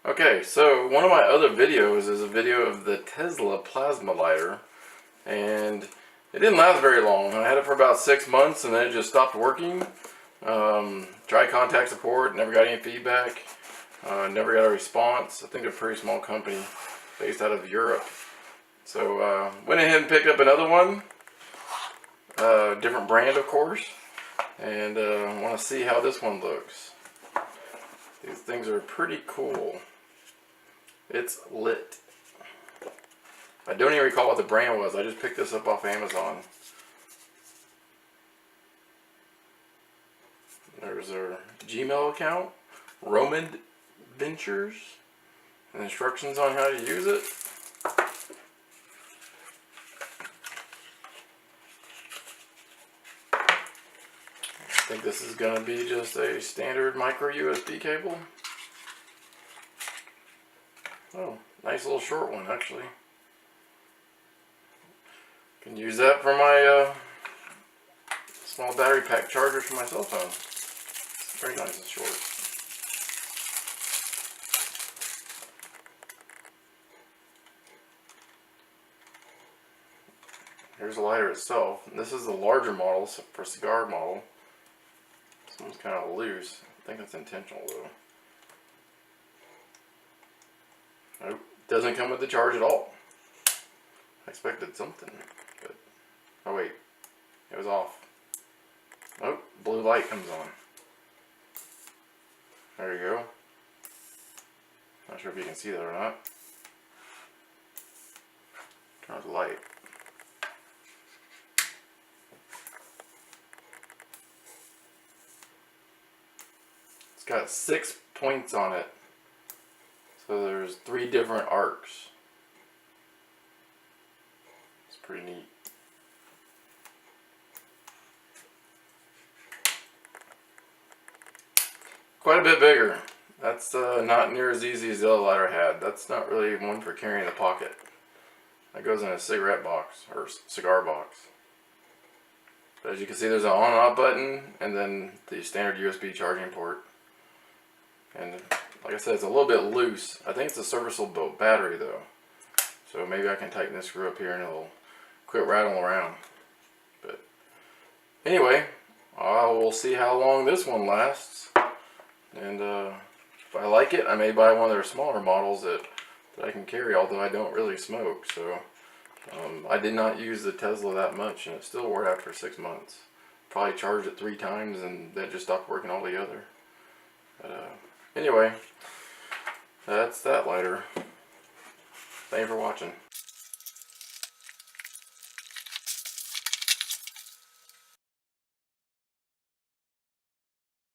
Okay, so one of my other videos is a video of the Tesla plasma lighter, and it didn't last very long. I had it for about 6 months and then it just stopped working. Tried contact support, never got any feedback, never got a response. I think they're a pretty small company based out of Europe. So went ahead and picked up another one, different brand of course, and I want to see how this one looks. These things are pretty cool. It's lit. I don't even recall what the brand was. I just picked this up off Amazon. There's our Gmail account, Roman Ventures, and instructions on how to use it. I think this is going to be just a standard micro USB cable. Oh, nice little short one actually. Can use that for my small battery pack charger for my cell phone. It's very nice and short. Here's the lighter itself. This is the larger model for cigar model. This one's kind of loose. I think it's intentional though. Nope, doesn't come with the charge at all. I expected something, but oh wait, it was off. Oh, blue light comes on. There you go. Not sure if you can see that or not. Turn on the light. It's got 6 points on it. So there's 3 different arcs. It's pretty neat. Quite a bit bigger. That's not near as easy as the other lighter I had. That's not really one for carrying in the pocket. That goes in a cigarette box or cigar box. But as you can see, there's an on and off button and then the standard USB charging port. And like I said, it's a little bit loose. I think it's a serviceable battery though. So maybe I can tighten this screw up here and it'll quit rattling around. But anyway, we'll see how long this one lasts. And if I like it, I may buy one of their smaller models that I can carry, although I don't really smoke. So I did not use the Tesla that much and it still worked after 6 months. Probably charged it 3 times and that just stopped working altogether. But anyway, that's that lighter. Thank you for watching.